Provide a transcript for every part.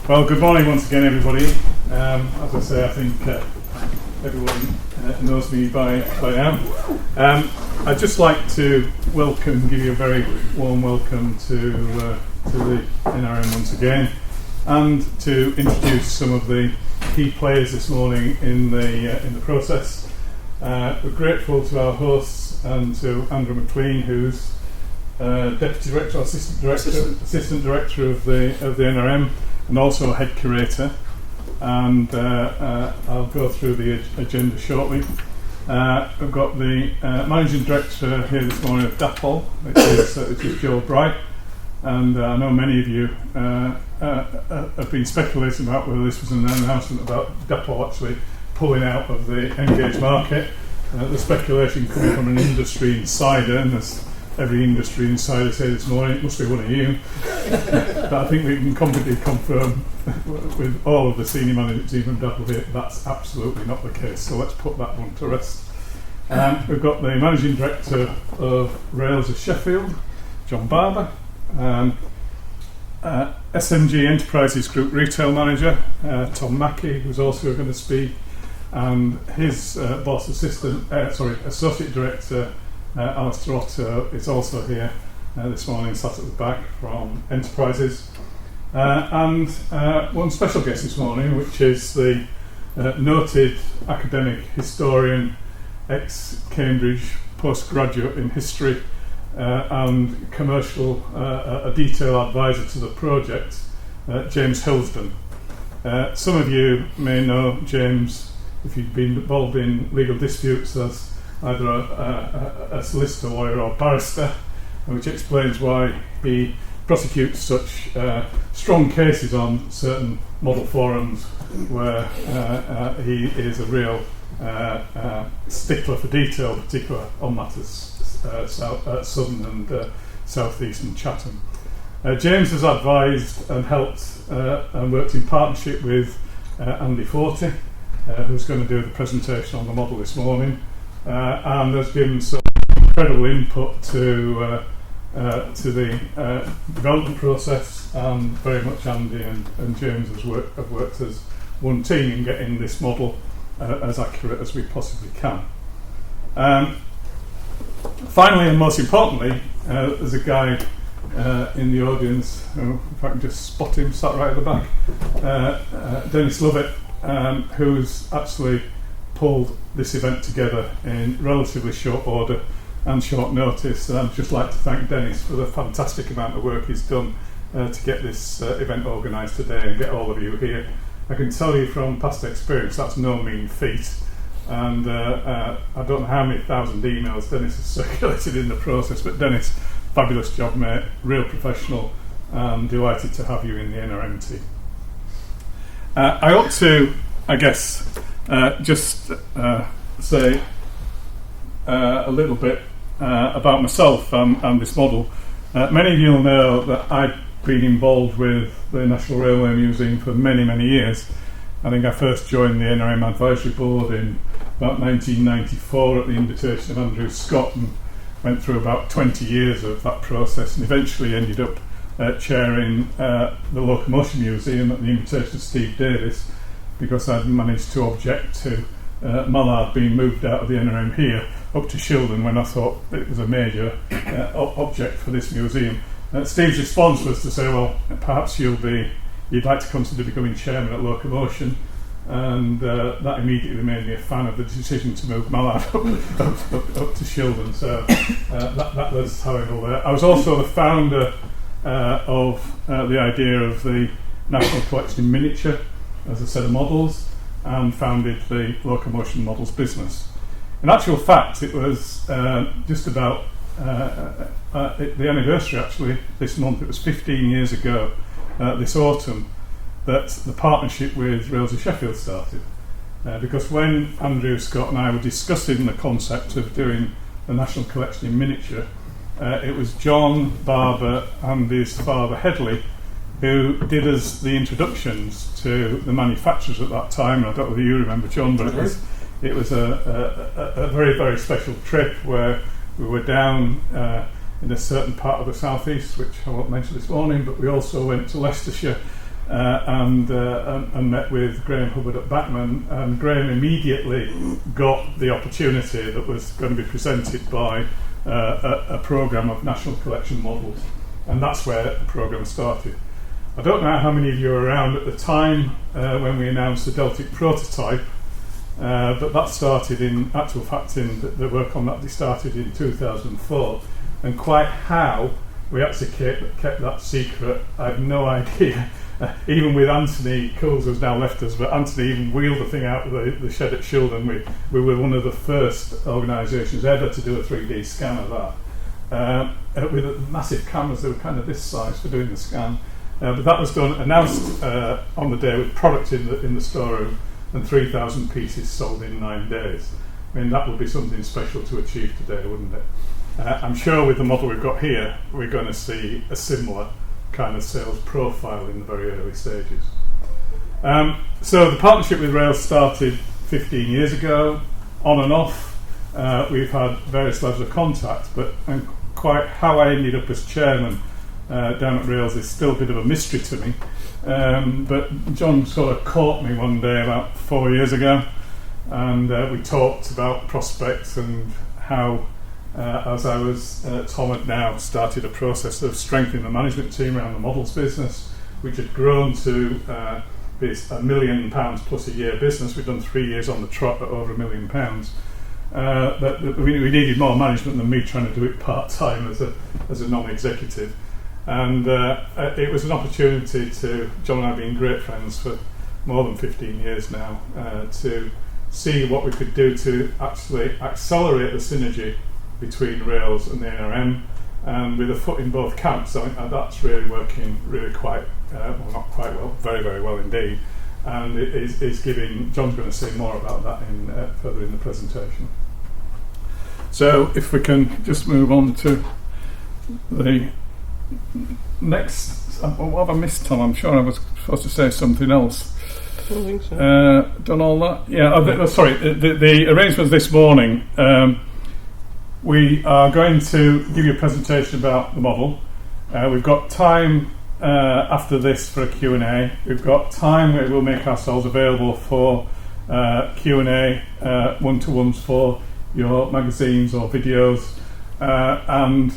Well, good morning once again, everybody. As I say, I think everyone knows me by now. I'd just like to give you a very warm welcome to the NRM once again, and to introduce some of the key players this morning in the process. We're grateful to our hosts and to Andrew McLean, who's Deputy Director, or Assistant Director of the NRM, and also Head Curator. And I'll go through the agenda shortly. We've got the Managing Director here this morning of Dapol, which is Joe Bright. And I know many of you have been speculating about whether this was an announcement about Dapol actually pulling out of the engaged market. The speculation coming from an industry insider, and as every industry insider said this morning, it must be one of you. But I think we can confidently confirm with all of the senior managers, even Dapol here, that's absolutely not the case. So let's put that one to rest. We've got the Managing Director of Rails of Sheffield, John Barber. SMG Enterprises Group Retail Manager, Tom Mackie, who's also going to speak, and his Associate Director, Alistair Otto, is also here this morning, sat at the back from Enterprises. And one special guest this morning, which is the noted academic historian, ex-Cambridge postgraduate in history, and commercial, a detail advisor to the project, James Hillsden. Some of you may know James if you've been involved in legal disputes as either a solicitor, lawyer or barrister, which explains why he prosecutes such strong cases on certain model forums where he is a real stickler for detail, particularly on matters southern and southeastern Chatham. James has advised and helped and worked in partnership with Andy Forty, who's going to do the presentation on the model this morning, and has given some incredible input to the development process, and very much Andy and James have worked as one team in getting this model as accurate as we possibly can. Finally, and most importantly, there's a guy in the audience, if I can just spot him, sat right at the back, Dennis Lovett, who's actually pulled this event together in relatively short order and short notice. And I'd just like to thank Dennis for the fantastic amount of work he's done to get this event organised today and get all of you here. I can tell you from past experience that's no mean feat. And I don't know how many thousand emails Dennis has circulated in the process, but Dennis, fabulous job, mate, real professional, and delighted to have you in the NRM team. I ought to, I guess, just say a little bit about myself and this model. Many of you will know that I've been involved with the National Railway Museum for many, many years. I think I first joined the NRM Advisory Board in about 1994 at the invitation of Andrew Scott, and went through about 20 years of that process, and eventually ended up chairing the Locomotion Museum at the invitation of Steve Davis, because I'd managed to object to Mallard being moved out of the NRM here up to Shildon when I thought it was a major object for this museum. Steve's response was to say, well, perhaps you'd like to consider becoming chairman at Locomotion, and that immediately made me a fan of the decision to move Mallard up to Shildon. So that was how I got there. I was also the founder of the idea of the National Collection in Miniature as a set of models, and founded the Locomotion Models business. In actual fact, it was just about the anniversary, actually, this month. It was 15 years ago, this autumn, that the partnership with Rails of Sheffield started. Because when Andrew Scott and I were discussing the concept of doing the National Collection in Miniature, it was John, Barber and his father Headley who did us the introductions to the manufacturers at that time. And I don't know whether you remember, John, but it was a very, very special trip where we were down in a certain part of the southeast, which I won't mention this morning, but we also went to Leicestershire and met with Graham Hubbard at Bachman, and Graham immediately got the opportunity that was going to be presented by a programme of National Collection models, and that's where the programme started. I don't know how many of you were around at the time when we announced the Deltic prototype, but that started in actual fact the work on that started in 2004, and quite how we actually kept that secret, I have no idea. Even with Anthony Cools, who's now left us, but Anthony even wheeled the thing out of the shed at Shildon. We were one of the first organisations ever to do a 3D scan of that, with massive cameras that were kind of this size for doing the scan. But that was announced on the day with product in the storeroom, and 3,000 pieces sold in 9 days. I mean, that would be something special to achieve today, wouldn't it? I'm sure with the model we've got here, we're going to see a similar kind of sales profile in the very early stages. So the partnership with Rails started 15 years ago, on and off. We've had various levels of contact, but quite how I ended up as chairman down at Rails is still a bit of a mystery to me. But John sort of caught me one day about 4 years ago, and we talked about prospects and how as I was, Tom had now started a process of strengthening the management team around the models business, which had grown to be £1 million plus a year business. We'd done 3 years on the trot at over £1 million. That we needed more management than me trying to do it part-time as a non-executive. And it was an opportunity John and I have been great friends for more than 15 years now, to see what we could do to actually accelerate the synergy between Rails and the NRM, and with a foot in both camps. I think that's really working really quite, well, not quite well, very, very well indeed. And it is giving, John's going to say more about that further in the presentation. So if we can just move on to the next, what have I missed, Tom? I'm sure I was supposed to say something else. I don't think so. Done all that? Yeah, sorry, the arrangements this morning, we are going to give you a presentation about the model. We've got time after this for a Q&A. We've got time where we'll make ourselves available for Q&A, one-to-ones for your magazines or videos. And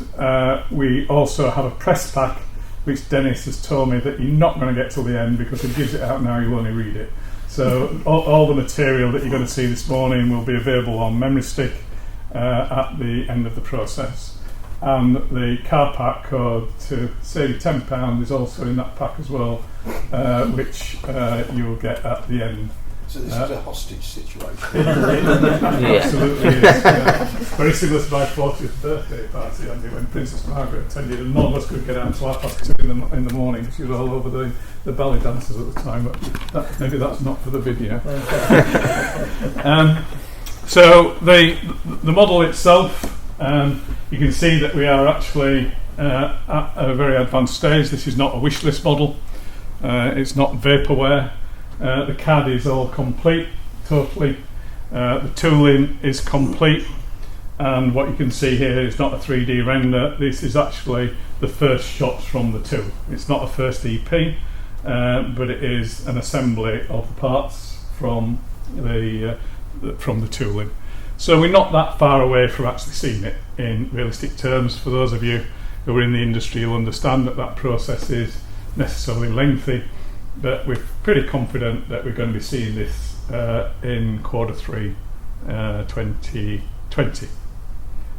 we also have a press pack, which Dennis has told me that you're not going to get till the end, because he gives it out now, you only read it. So all the material that you're going to see this morning will be available on memory stick at the end of the process, and the car park code to save you £10 is also in that pack as well, which you'll get at the end. So this is a hostage situation. Absolutely is. Very similar to my 40th birthday party, Andy, when Princess Margaret attended, and none of us could get out until 2:30 in the morning. She was all over the ballet dancers at the time, but maybe that's not for the video. So the model itself, you can see that we are actually at a very advanced stage. This is not a wish list model. It's not vaporware. The CAD is all complete, totally. The tooling is complete, and what you can see here is not a 3D render. This is actually the first shots from the tool. It's not a first EP, but it is an assembly of the parts from the tooling. So we're not that far away from actually seeing it in realistic terms. For those of you who are in the industry, you'll understand that process is necessarily lengthy, but we're pretty confident that we're going to be seeing this in Q3 2020.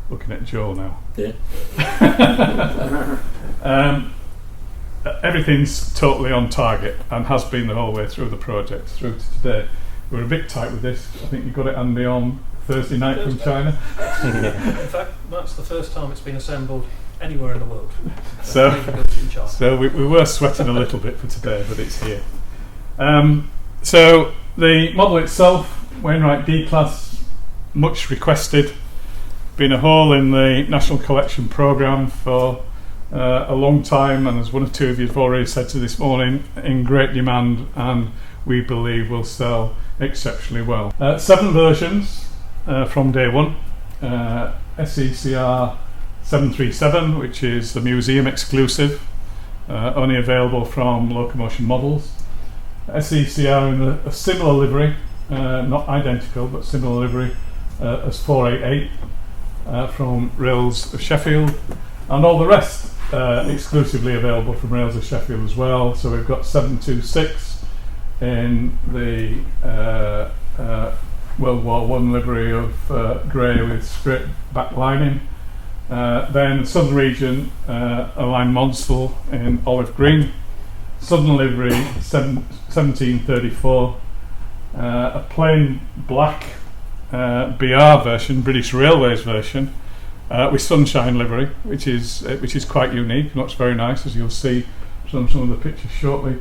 Looking at Joel now. Yeah. Everything's totally on target and has been the whole way through the project, through to today. We're a bit tight with this. I think you got it, Andy, on Thursday night from China. In fact, that's the first time it's been assembled anywhere in the world. So we were sweating a little bit for today, but it's here. So the model itself, Wainwright D-Class, much requested. Been a hole in the National Collection programme for a long time, and as one or two of you have already said to this morning, in great demand, and we believe will sell exceptionally well. 7 versions from day one. SECR 737, which is the museum exclusive, only available from Locomotion models. SECR in a similar livery, not identical but similar livery as 488 from Rails of Sheffield, and all the rest exclusively available from Rails of Sheffield as well. So we've got 726 in the World War I livery of grey with straight back lining. Then Southern Region, a line Monsell in olive green. Southern livery 1734, a plain black BR version, British Railways version, with sunshine livery, which is quite unique. Looks very nice, as you'll see from some of the pictures shortly.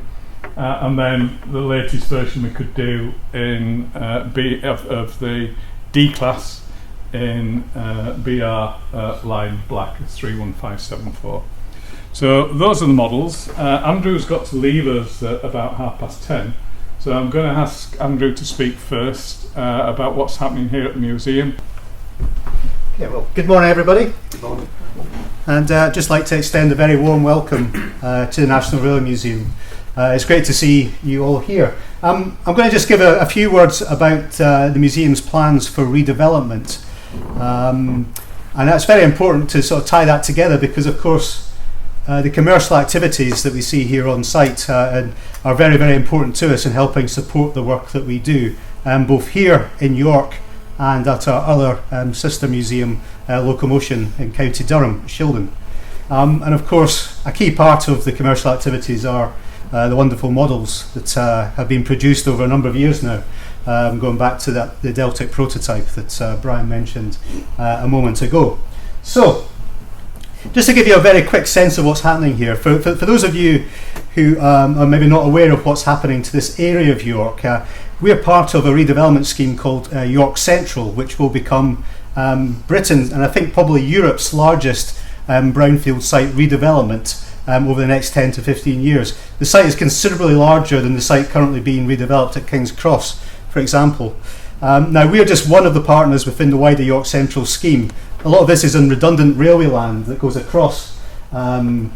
And then the latest version we could do in of the D class in BR line black, 31574. So those are the models. Andrew's got to leave us at about 10:30, so I'm going to ask Andrew to speak first about what's happening here at the museum. Yeah, well, good morning everybody. Good morning. And just like to extend a very warm welcome to the National Railway Museum. It's great to see you all here. I'm going to just give a few words about the museum's plans for redevelopment. And that's very important to sort of tie that together, because of course the commercial activities that we see here on site are very, very important to us in helping support the work that we do, both here in York and at our other sister museum, Locomotion in County Durham, Shildon. And of course a key part of the commercial activities are the wonderful models that have been produced over a number of years now, going back to the Deltic prototype that Brian mentioned a moment ago. So, just to give you a very quick sense of what's happening here, for those of you who are maybe not aware of what's happening to this area of York, we're part of a redevelopment scheme called York Central, which will become Britain's, and I think probably Europe's largest brownfield site redevelopment over the next 10 to 15 years. The site is considerably larger than the site currently being redeveloped at King's Cross, for example. Now, we are just one of the partners within the wider York Central scheme. A lot of this is in redundant railway land that goes across the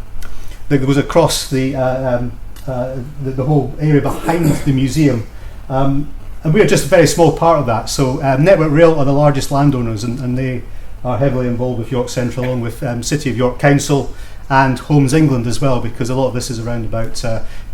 whole area behind the museum, and we are just a very small part of that. So Network Rail are the largest landowners, and they are heavily involved with York Central, along with City of York Council and Homes England as well, because a lot of this is around about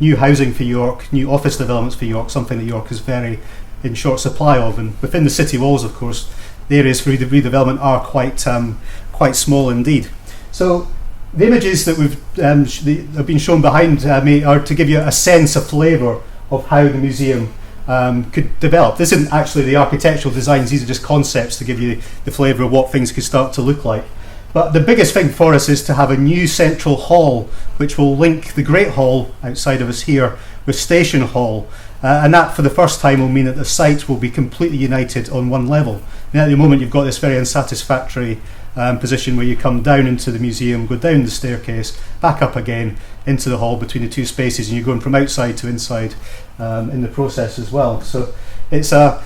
new housing for York, new office developments for York, something that York is very in short supply of. And within the city walls, of course, the areas for redevelopment are quite small indeed. So the images that have been shown behind me are to give you a sense, a flavour of how the museum could develop. This isn't actually the architectural designs, these are just concepts to give you the flavour of what things could start to look like. But the biggest thing for us is to have a new central hall which will link the Great Hall outside of us here with Station Hall. And that for the first time will mean that the site will be completely united on one level. And at the moment you've got this very unsatisfactory position where you come down into the museum, go down the staircase, back up again into the hall between the two spaces, and you're going from outside to inside in the process as well. So it's a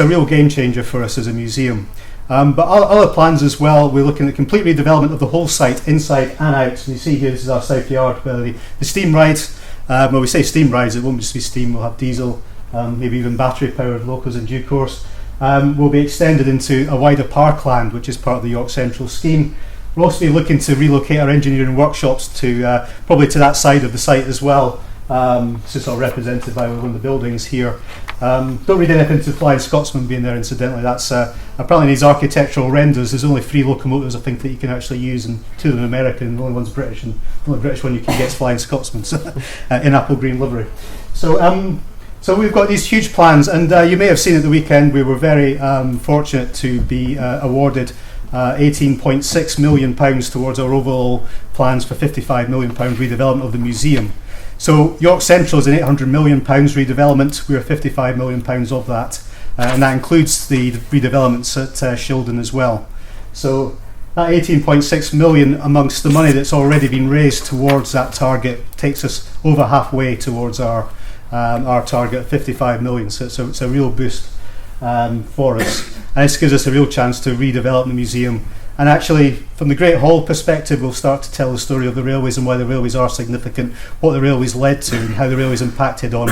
real game changer for us as a museum. But other plans as well, we're looking at complete redevelopment of the whole site, inside and out. And you see here, this is our South Yard, where the steam rides, well, we say steam rides, it won't just be steam, we'll have diesel, maybe even battery powered locos in due course, will be extended into a wider parkland, which is part of the York Central scheme. We'll also be looking to relocate our engineering workshops to probably to that side of the site as well. This is sort of represented by one of the buildings here. Don't read anything to Flying Scotsman being there, incidentally. That's apparently these architectural renders. There's only 3 locomotives, I think, that you can actually use, and 2 of them American, the only one's British, and the only British one you can get is Flying Scotsman, so, in apple green livery. So we've got these huge plans, and you may have seen at the weekend we were very fortunate to be awarded £18.6 million towards our overall plans for £55 million redevelopment of the museum. So York Central is an £800 million redevelopment. We're £55 million of that, and that includes the redevelopments at Shildon as well. So that 18.6 million amongst the money that's already been raised towards that target takes us over halfway towards our target of 55 million. So it's a real boost for us, and this gives us a real chance to redevelop the museum And actually, from the Great Hall perspective, we'll start to tell the story of the railways and why the railways are significant, what the railways led to, and how the railways impacted on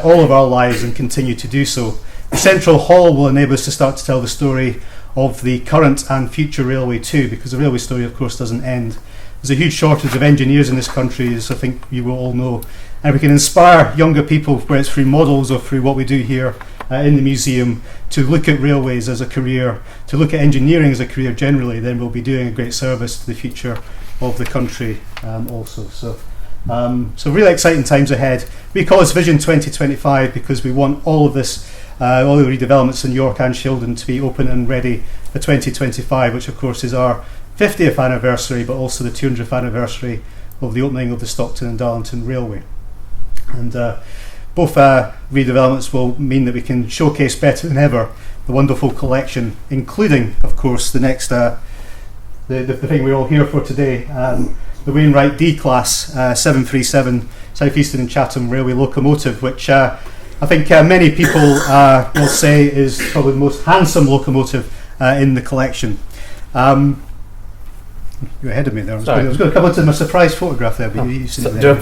all of our lives and continue to do so. The Central Hall will enable us to start to tell the story of the current and future railway too, because the railway story, of course, doesn't end. There's a huge shortage of engineers in this country, as I think you will all know, and we can inspire younger people, whether it's through models or through what we do here in the museum, to look at railways as a career, to look at engineering as a career generally. Then we'll be doing a great service to the future of the country also. So really exciting times ahead. We call this Vision 2025 because we want all of this, all the redevelopments in York and Shildon to be open and ready for 2025, which of course is our 50th anniversary, but also the 200th anniversary of the opening of the Stockton and Darlington Railway. And both redevelopments will mean that we can showcase better than ever the wonderful collection, including, of course, the next the thing we're all here for today, the Wainwright D-Class 737 South Eastern and Chatham Railway locomotive, which I think many people will say is probably the most handsome locomotive in the collection. You're ahead of me there. I was going to come on to my surprise photograph there, but you see it there.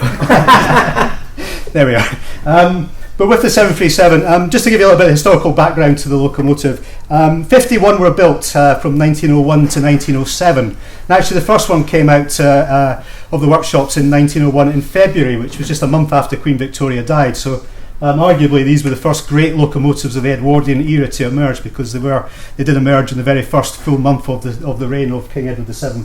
There we are. But with the 737, just to give you a little bit of historical background to the locomotive, 51 were built from 1901 to 1907. And actually the first one came out of the workshops in 1901 in February, which was just a month after Queen Victoria died. So arguably these were the first great locomotives of the Edwardian era to emerge, because they did emerge in the very first full month of the reign of King Edward VII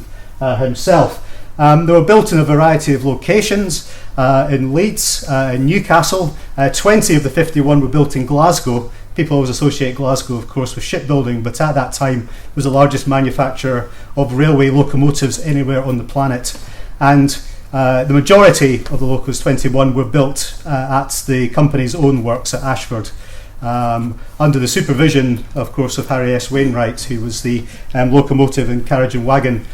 himself. They were built in a variety of locations, in Leeds, in Newcastle. 20 of the 51 were built in Glasgow. People always associate Glasgow, of course, with shipbuilding, but at that time it was the largest manufacturer of railway locomotives anywhere on the planet. And the majority of the locos, 21, were built at the company's own works at Ashford, under the supervision, of course, of Harry S. Wainwright, who was the locomotive and carriage and wagon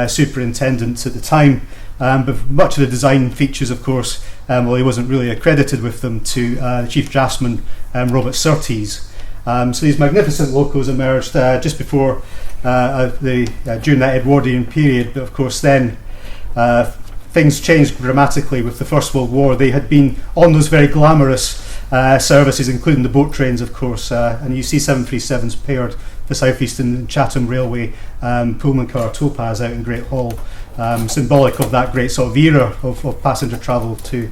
superintendent at the time. But much of the design features, of course, well, he wasn't really accredited with them, to the chief draftsman, Robert Surtees. So these magnificent locos emerged just before during that Edwardian period, but of course then things changed dramatically with the First World War. They had been on those very glamorous services, including the boat trains, of course, and you see 737s paired the South Eastern and Chatham Railway Pullman car Topaz out in Great Hall, symbolic of that great sort of era of passenger travel to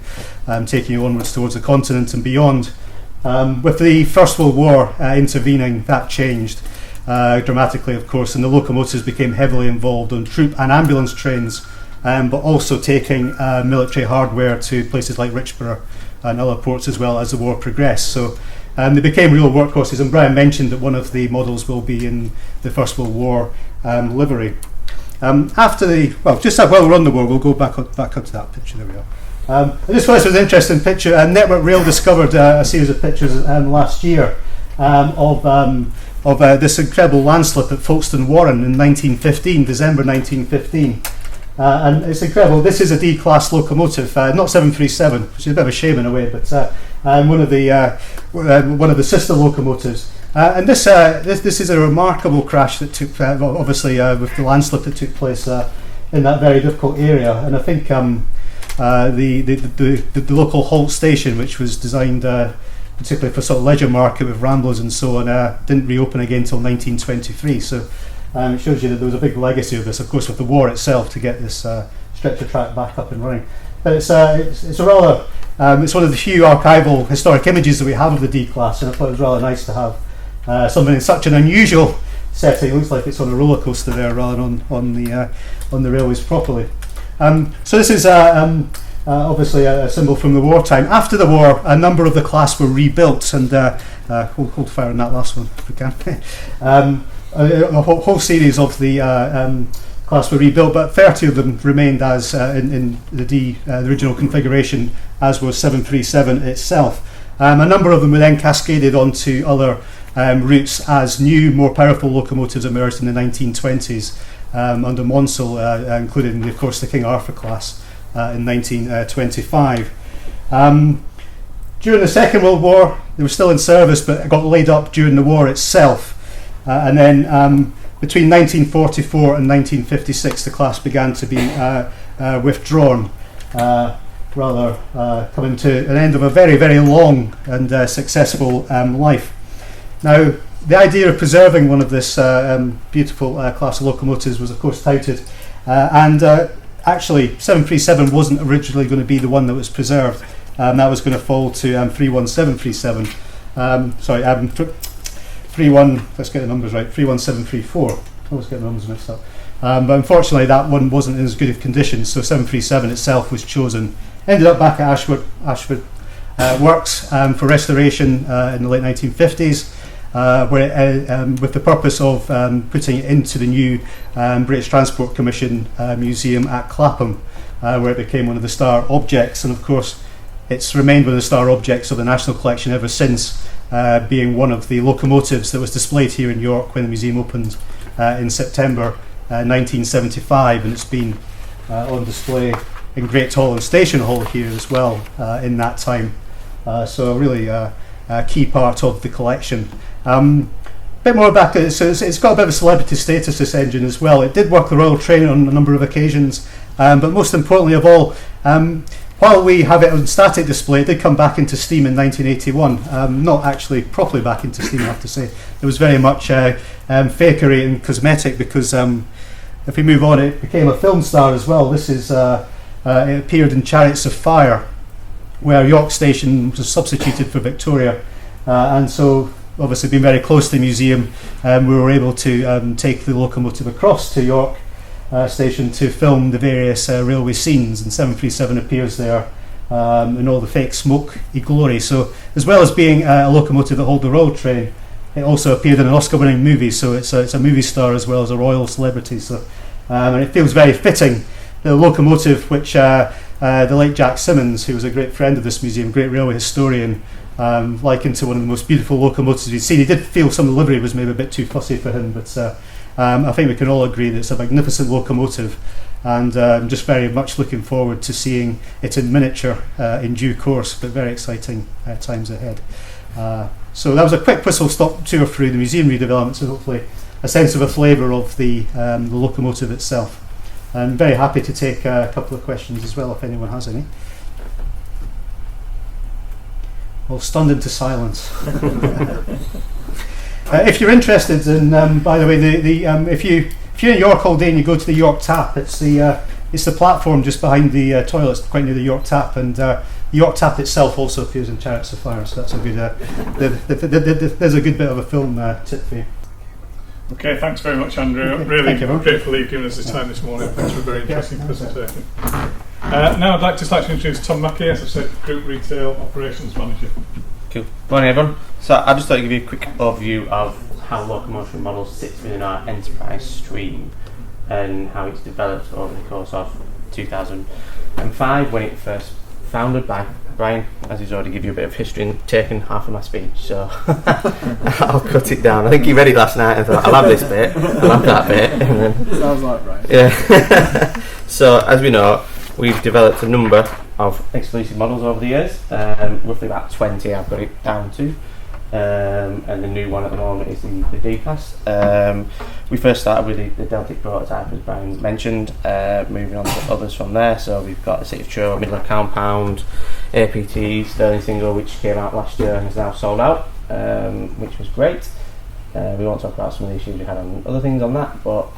taking you onwards towards the continent and beyond. With the First World War intervening, that changed dramatically, of course, and the locomotives became heavily involved on troop and ambulance trains, but also taking military hardware to places like Richborough and other ports as well as the war progressed. So they became real workhorses, and Brian mentioned that one of the models will be in the First World War livery. Just while we're on the war, we'll go back up to that picture. There we are. I just thought this was an interesting picture. Network Rail discovered a series of pictures last year of this incredible landslip at Folkestone Warren in December 1915. And it's incredible. This is a D-class locomotive, not 737, which is a bit of a shame in a way, but one of the sister locomotives. And this is a remarkable crash that took, obviously, with the landslip that took place in that very difficult area. And I think the local Holt station, which was designed particularly for sort of leisure market with ramblers and so on, didn't reopen again until 1923. So. It shows you that there was a big legacy of this, of course, with the war itself, to get this stretcher track back up and running. But it's a rather it's one of the few archival historic images that we have of the D-Class, and I thought it was rather nice to have something in such an unusual setting. It looks like it's on a roller coaster there rather than on the railways properly. So this is obviously a symbol from the wartime. After the war, a number of the class were rebuilt, and hold fire on that last one if we can. A whole series of the class were rebuilt, but 30 of them remained as in the original configuration, as was 737 itself. A number of them were then cascaded onto other routes as new, more powerful locomotives emerged in the 1920s under Monsell, including, of course, the King Arthur class in 1925. During the Second World War, they were still in service, but got laid up during the war itself. And then between 1944 and 1956, the class began to be withdrawn, coming to an end of a very, very long and successful life. Now, the idea of preserving one of this beautiful class of locomotives was, of course, touted, and actually 737 wasn't originally going to be the one that was preserved. That was going to fall to 31737. Let's get the numbers right, 31734. I always get the numbers mixed up. But unfortunately that one wasn't in as good of condition, so 737 itself was chosen. Ended up back at Ashford Works for restoration in the late 1950s, with the purpose of putting it into the new British Transport Commission museum at Clapham, where it became one of the star objects, and of course it's remained one of the star objects of the National Collection ever since, being one of the locomotives that was displayed here in York when the museum opened in September 1975, and it's been on display in Great Hall and Station Hall here as well in that time. So really a key part of the collection. Bit more back, so it's got a bit of a celebrity status, this engine as well. It did work the Royal Train on a number of occasions, but most importantly of all, while we have it on static display, it did come back into steam in 1981. Not actually properly back into steam, I have to say. It was very much fakery and cosmetic, because if we move on, it became a film star as well. This is it appeared in Chariots of Fire, where York Station was substituted for Victoria, and so obviously being very close to the museum, we were able to take the locomotive across to York Station to film the various railway scenes, and 737 appears there in all the fake smoke glory. So as well as being a locomotive that hauled the Royal Train, it also appeared in an Oscar-winning movie, so it's a movie star as well as a royal celebrity. So and it feels very fitting. The locomotive, which the late Jack Simmons, who was a great friend of this museum, great railway historian, likened to one of the most beautiful locomotives we've seen. He did feel some of the livery was maybe a bit too fussy for him, but I think we can all agree that it's a magnificent locomotive, and I'm just very much looking forward to seeing it in miniature in due course, but very exciting times ahead. So that was a quick whistle-stop tour through the museum redevelopment, so hopefully a sense of a flavour of the locomotive itself. I'm very happy to take a couple of questions as well if anyone has any. Well, stunned into silence. If you're interested in, by the way, if you're in York all day and you go to the York Tap, it's the platform just behind the toilets, quite near the York Tap, and the York Tap itself also appears in Chariots of Fire, so that's a good. There's a good bit of a film tip for you. Okay, thanks very much, Andrew. Okay. Really Thank you, grateful that you've given us this time this morning. Thanks for a very interesting presentation. Now I'd like to introduce Tom Mackie, as I said, Group Retail Operations Manager. Cool. Morning, everyone. So I just thought I'd give you a quick overview of how Locomotion Models sits within our enterprise stream and how it's developed over the course of 2005 when it first founded by Brian, as he's already given you a bit of history and taken half of my speech, so I'll cut it down. I think he read it last night and thought, I'll have this bit, I'll have that bit. And then, Sounds like Brian. Yeah. So as we know, we've developed a number of exclusive models over the years, roughly about 20 I've got it down to, and the new one at the moment is the D-Class. We first started with the Deltic prototype, as Brian mentioned, moving on to others from there. So we've got the City of Truro, Midland Compound, APT, Sterling Single, which came out last year and is now sold out, which was great. We won't talk about some of the issues we had on other things on that, but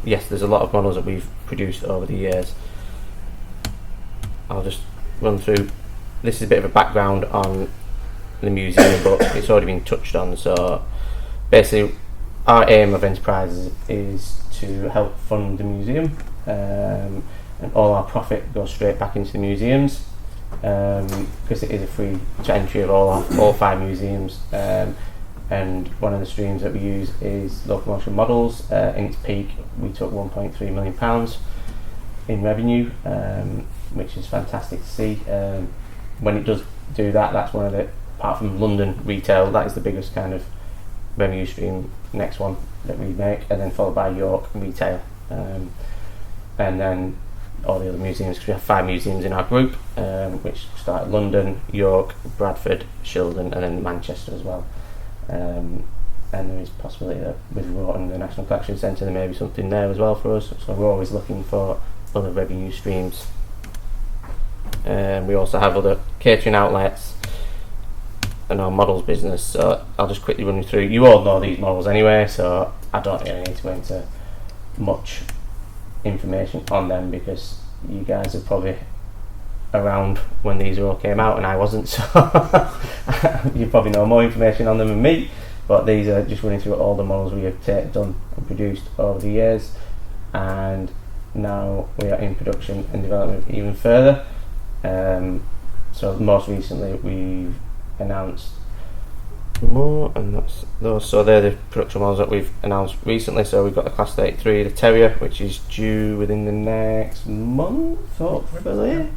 yes, there's a lot of models that we've produced over the years. I'll just run through. This is a bit of a background on the museum, but it's already been touched on. So basically, our aim of Enterprise is to help fund the museum, and all our profit goes straight back into the museums, because it is a free to entry of all 5 museums. And one of the streams that we use is Locomotion Models. In its peak, we took £1.3 million in revenue, which is fantastic to see. When it does do that, that's one of the, apart from London retail, that is the biggest kind of revenue stream, next one that we make, and then followed by York retail, and then all the other museums, because we have 5 museums in our group, which start at London, York, Bradford, Shildon, and then Manchester as well. and there is possibility that with Rotten, the National Collection Centre, there may be something there as well for us. So we're always looking for other revenue streams. We also have other catering outlets and our models business. So I'll just quickly run you through. You all know these models anyway, so I don't really need to go into much information on them because you guys are probably around when these all came out and I wasn't, so you probably know more information on them than me. But these are just running through all the models we have done and produced over the years, and now we are in production and development even further. So most recently we've announced more, and that's those. So they're the production models that we've announced recently. So we've got the Class 33, the Terrier, which is due within the next month, hopefully.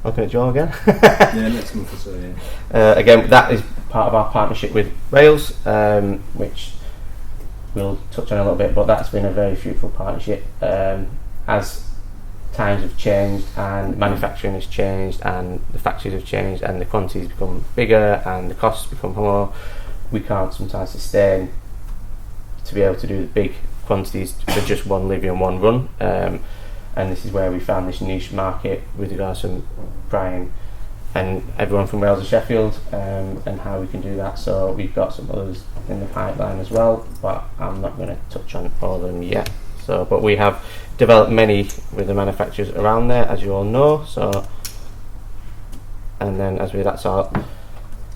Looking at Joe again. Yeah, next month or so, yeah. Again, that is part of our partnership with Rails, which we'll touch on a little bit, but that's been a very fruitful partnership. As times have changed and manufacturing has changed and the factories have changed and the quantities become bigger and the costs become more, we can't sometimes sustain to be able to do the big quantities for just one living and one run. And this is where we found this niche market with regards to Brian and everyone from Wales and Sheffield, and how we can do that. So we've got some others in the pipeline as well, but I'm not going to touch on all of them yet. So, but we have developed many with the manufacturers around there, as you all know. So, and then that's our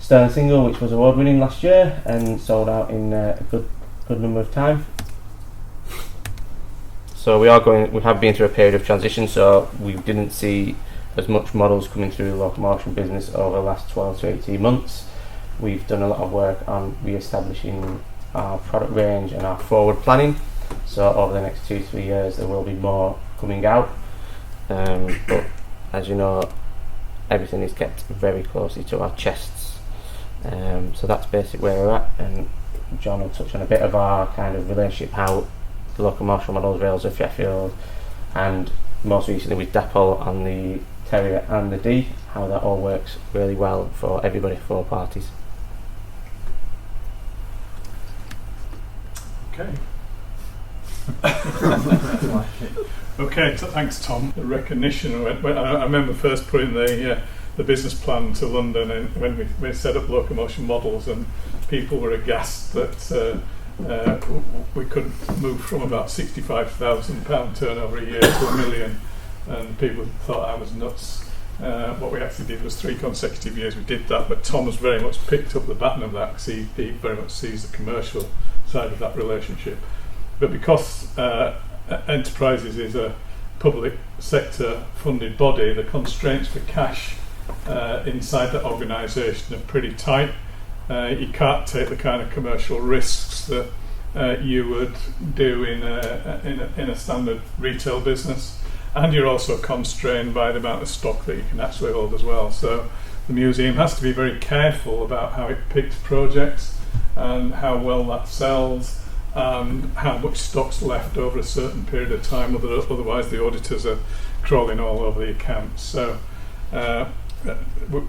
Sterling single, which was award winning last year and sold out in a good number of time. So we have been through a period of transition, so we didn't see as much models coming through the Locomotion business over the last 12 to 18 months. We've done a lot of work on re-establishing our product range and our forward planning. So over the next 2-3 years there will be more coming out. But as you know, everything is kept very closely to our chests. So that's basically where we're at, and John will touch on a bit of our kind of relationship, how the Locomotion models, Rails of Sheffield, and most recently with Dapol on the Terrier and the D, how that all works really well for everybody, for all parties. Okay. Okay, so thanks, Tom. The recognition. I remember first putting the business plan to London, and when we set up Locomotion models, and people were aghast that we could move from about £65,000 turnover a year to $1 million, and people thought I was nuts. What we actually did was 3 consecutive years we did that, but Tom has very much picked up the baton of that because he very much sees the commercial side of that relationship. But because Enterprises is a public sector funded body, the constraints for cash inside that organisation are pretty tight. You can't take the kind of commercial risks that you would do in a standard retail business, and you're also constrained by the amount of stock that you can actually hold as well. So the museum has to be very careful about how it picks projects and how well that sells and how much stock's left over a certain period of time, otherwise the auditors are crawling all over the accounts. So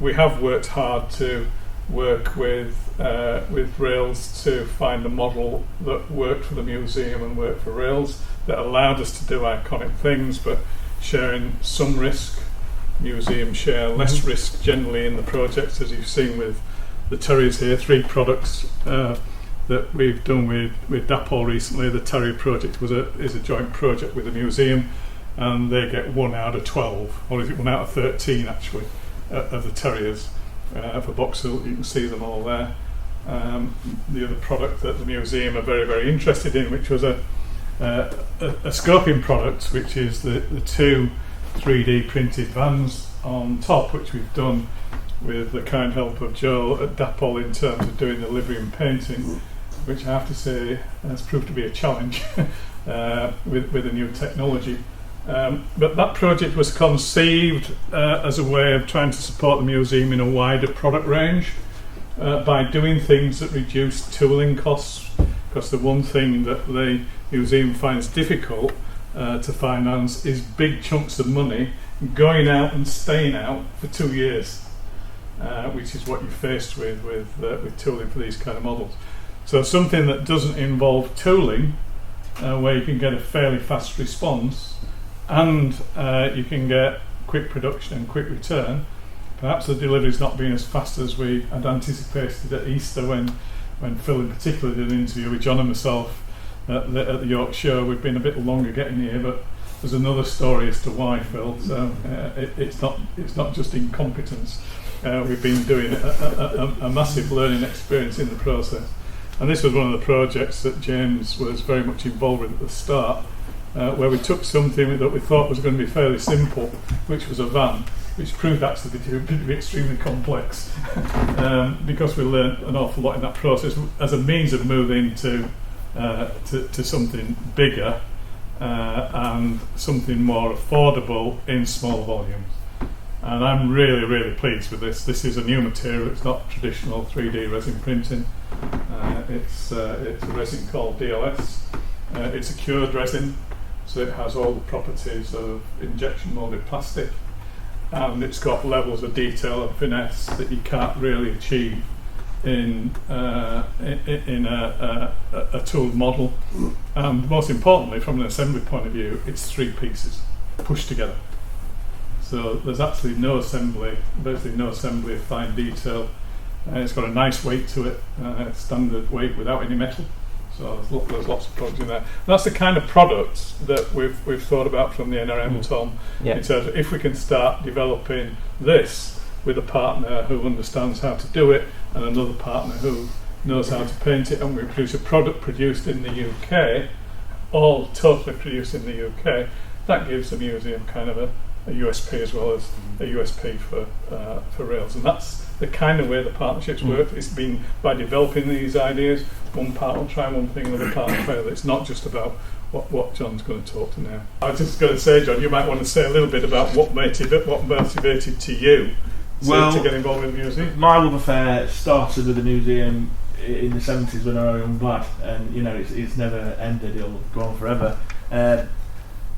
we have worked hard to work with Rails to find a model that worked for the museum and worked for Rails, that allowed us to do iconic things but sharing some risk. Museum share less risk generally in the projects, as you've seen with the Terriers here. 3 products that we've done with Dapol recently. The Terrier project is a joint project with the museum, and they get 1 out of 12, or is it 1 out of 13 actually, of the Terriers. For Boxhill, you can see them all there. The other product that the museum are very, very interested in, which was a scoping product, which is the 2 3D printed vans on top, which we've done with the kind help of Joe at Dapol in terms of doing the livery and painting, which I have to say has proved to be a challenge with the new technology. But that project was conceived as a way of trying to support the museum in a wider product range by doing things that reduce tooling costs, because the one thing that the museum finds difficult to finance is big chunks of money going out and staying out for 2 years, which is what you're faced with tooling for these kind of models. So something that doesn't involve tooling, where you can get a fairly fast response, and you can get quick production and quick return. Perhaps the delivery's not been as fast as we had anticipated at Easter when Phil in particular did an interview with John and myself at the York Show. We've been a bit longer getting here, but there's another story as to why, Phil. So it's not just incompetence. We've been doing a massive learning experience in the process. And this was one of the projects that James was very much involved with at the start, where we took something that we thought was going to be fairly simple, which was a van, which proved actually to be extremely complex, because we learned an awful lot in that process as a means of moving to something bigger and something more affordable in small volumes. And I'm really, really pleased with this. This is a new material. It's not traditional 3D resin printing. It's a resin called DLS. It's a cured resin, so it has all the properties of injection molded plastic, and it's got levels of detail and finesse that you can't really achieve in a tooled model. And most importantly, from an assembly point of view, it's 3 pieces pushed together. So there's actually no assembly, basically no assembly of fine detail. It's got a nice weight to it, standard weight without any metal. So there's lots of products in there. And that's the kind of products that we've thought about from the NRM, Tom. Yeah. In terms of if we can start developing this with a partner who understands how to do it and another partner who knows how to paint it, and we produce a product produced in the UK, all totally produced in the UK, that gives the museum kind of a USP as well as a USP for rails. And that's the kind of way the partnerships work. It's been by developing these ideas, one part will try one thing, another part will fail. It's not just about what John's going to talk to now. I was just going to say, John, you might want to say a little bit about what motivated to you to get involved with the museum. My love affair started with the museum in the 70s when I was a young lad, and it's never ended, it'll go on forever.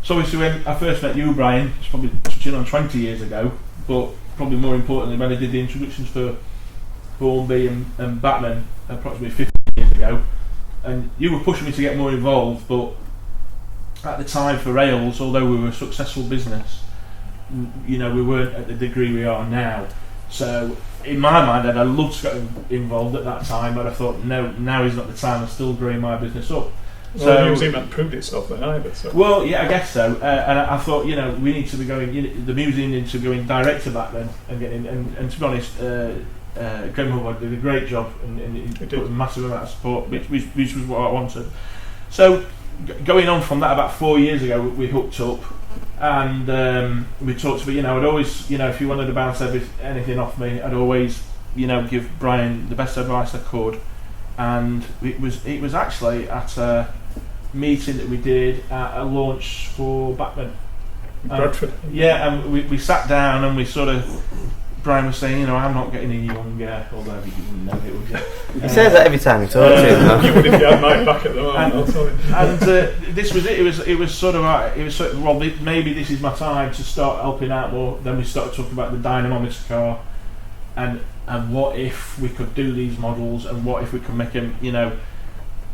So obviously when I first met you, Brian, it's probably touching on 20 years ago, but probably more importantly when I did the introductions for Hornby and Batman approximately 15 years ago, and you were pushing me to get more involved, but at the time for rails, although we were a successful business, we weren't at the degree we are now. So in my mind, I'd loved to get involved at that time, but I thought no, now is not the time. I'm still growing my business up. Well, the museum hadn't proved itself then either. So. Well, yeah, I guess so. And I thought, we need to be going. The museum needs to be going direct to that then, and getting. And to be honest, Greenwood did a great job, and he put a massive amount of support, which was what I wanted. So going on from that, about 4 years ago, we hooked up, and we talked about. I'd always, if you wanted to bounce anything off me, I'd always, give Brian the best advice I could. And it was actually at a meeting that we did at a launch for Batman. Bradford. Yeah, and we sat down and we sort of. Brian was saying, I'm not getting any younger, although he didn't know it was. He says that every time he talks to him. You would if you had my back at the moment. I'll tell you. And this was it. It was sort of well, maybe this is my time to start helping out more. Then we started talking about the dynamometer car, and what if we could do these models, and what if we could make them,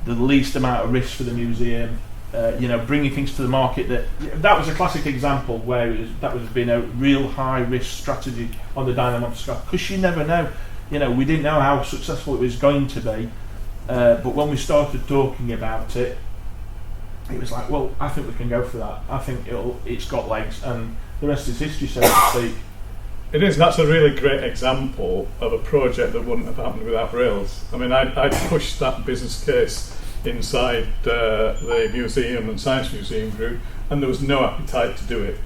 the least amount of risk for the museum, bringing things to the market. That was a classic example where that was being a real high risk strategy on the dynamometer car, because you never know. We didn't know how successful it was going to be, but when we started talking about it, it was like, well, I think we can go for that. I think it's got legs, and the rest is history, so to speak. It is. That's a really great example of a project that wouldn't have happened without rails. I mean, I pushed that business case inside the museum and science museum group, and there was no appetite to do it,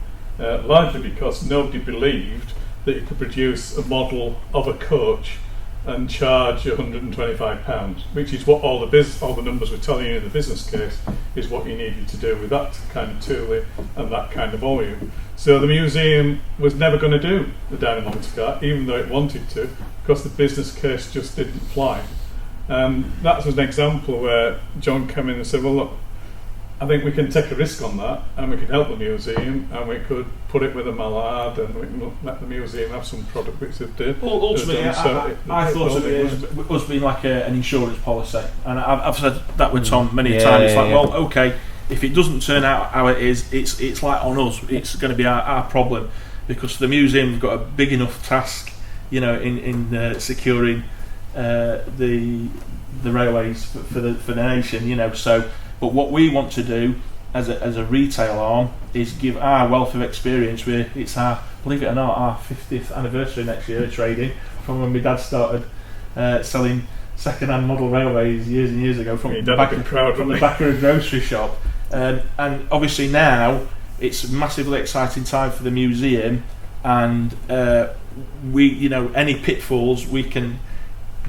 largely because nobody believed that you could produce a model of a coach and charge £125, which is what all the numbers were telling you in the business case is what you needed to do with that kind of tooling and that kind of volume. So the museum was never going to do the dynamometer car, even though it wanted to, because the business case just didn't fly. And that was an example where John came in and said, well, look, I think we can take a risk on that, and we could help the museum, and we could put it with a mallard, and we can let the museum have some product which they've done. Ultimately, I thought of it as us being like an insurance policy, and I've said that with Tom many times. It's like, well, okay, if it doesn't turn out how it is, it's like on us. It's going to be our problem, because the museum's got a big enough task, in securing the railways for the nation, So, but what we want to do as a retail arm is give our wealth of experience. It's our, believe it or not, our 50th anniversary next year of trading, from when my dad started selling second-hand model railways years and years ago from the back of a grocery shop. And obviously now it's a massively exciting time for the museum, and we, any pitfalls we can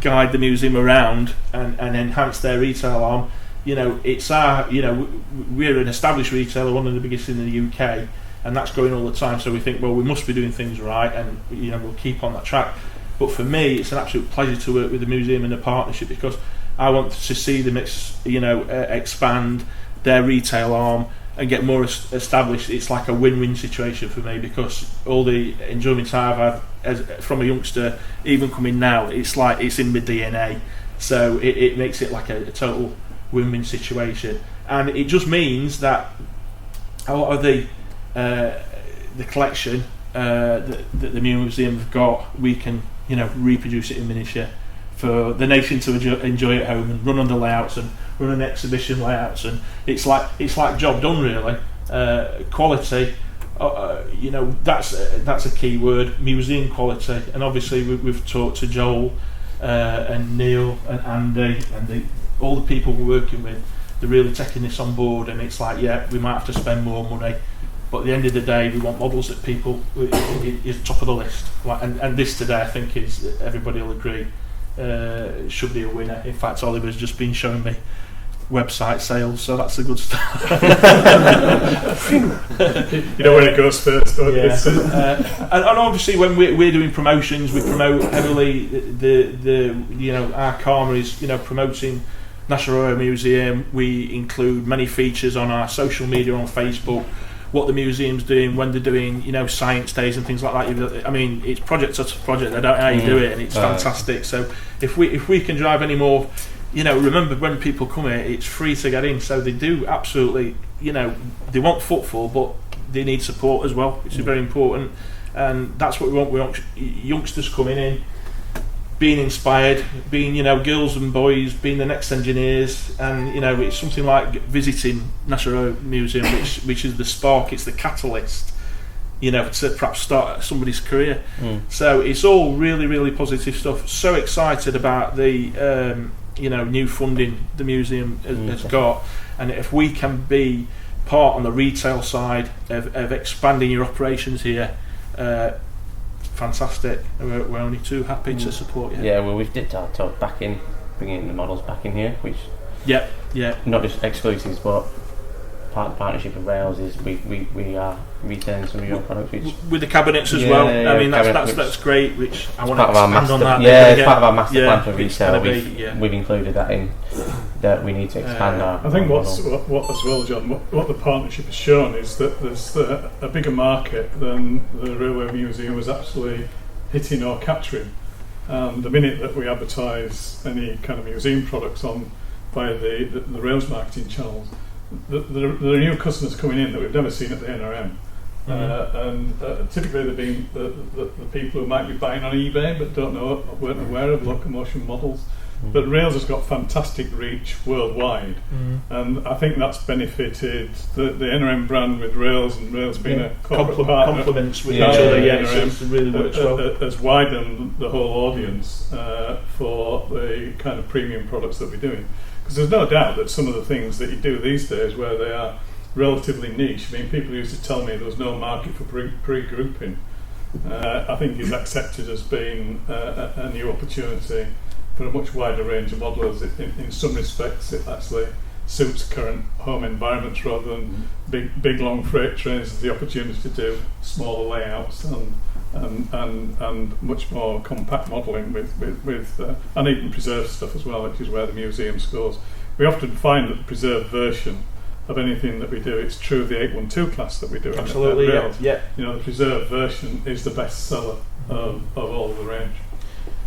guide the museum around and enhance their retail arm. It's our, we're an established retailer, one of the biggest in the UK, and that's growing all the time. So we think, well, we must be doing things right, and we'll keep on that track. But for me, it's an absolute pleasure to work with the museum in a partnership, because I want to see them, expand their retail arm and get more established. It's like a win-win situation for me, because all the enjoyment I've had from a youngster, even coming now, it's like it's in my DNA. So it makes it like a total win-win situation, and it just means that a lot of the collection that the museum have got, we can reproduce it in miniature for the nation to enjoy at home and run under layouts and run an exhibition layouts, and it's like job done really. Quality, that's a key word, museum quality, and obviously we've talked to Joel and Neil and Andy and all the people we're working with. They're really taking this on board, and it's like, yeah, we might have to spend more money, but at the end of the day, we want models that people is top of the list. And this today, I think, is, everybody will agree, should be a winner. In fact, Oliver's just been showing me website sales, so that's a good start. Where it goes first, don't you? And obviously when we're doing promotions, we promote heavily the our Karma is promoting National Railway Museum. We include many features on our social media, on Facebook, what the museum's doing, when they're doing science days and things like that. I mean, it's project after project. I don't know how you do it, and it's fantastic. So if we can drive any more, remember, when people come here, it's free to get in, so they do absolutely, they want footfall, but they need support as well, which is very important, and that's what we want. We want youngsters coming in, being inspired, being girls and boys, being the next engineers, and it's something like visiting National Railway Museum, which is the spark, it's the catalyst, to perhaps start somebody's career. So it's all really, really positive stuff. So excited about the new funding the museum has got, and if we can be part on the retail side of expanding your operations here, fantastic. We're only too happy to support you. Yeah, well, we've dipped our toe back in, bringing the models back in here, which not just exclusives, but part of the partnership with Rails is we are retailing some of your products, which with the cabinets as well. I mean, that's great. Which I want to expand on that. Yeah, it's part of our master plan for retail. We've included that in, that we need to expand our. I think what as well, John, what the partnership has shown is that there's a bigger market than the Railway Museum was actually hitting or capturing. The minute that we advertise any kind of museum products on via the Rails marketing channels, there are new customers coming in that we've never seen at the NRM. And typically they've been the people who might be buying on eBay but weren't aware of Locomotion models. But Rails has got fantastic reach worldwide, and I think that's benefited the NRM brand with Rails, and Rails being a corporate partner, complements with each other. It really works well. Has widened the whole audience for the kind of premium products that we're doing. Because there's no doubt that some of the things that you do these days, where they are relatively niche, I mean, people used to tell me there was no market for pre-grouping. I think is accepted as being a new opportunity for a much wider range of modelers. In some respects, it actually suits current home environments rather than big long freight trains. The opportunity to do smaller layouts and much more compact modelling with and even preserved stuff as well, which is where the museum scores. We often find that the preserved version of anything that we do. It's true of the 812 class that we do. Absolutely, yeah. You know, the preserved version is the best seller of all of the range.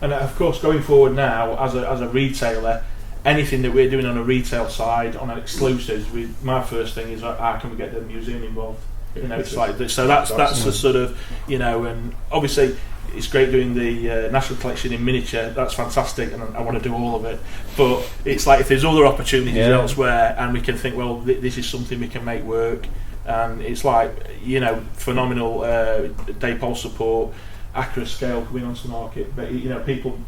And of course, going forward now, as a retailer, anything that we're doing on a retail side, on an exclusives, my first thing is how can we get the museum involved? You know, it's like this. So that's the sort of, you know, and obviously it's great doing the National Collection in miniature. That's fantastic, and I want to do all of it. But it's like if there's other opportunities elsewhere, and we can think, well, this is something we can make work. And it's like, you know, phenomenal Dapol support, accurate scale coming onto the market. But you know, people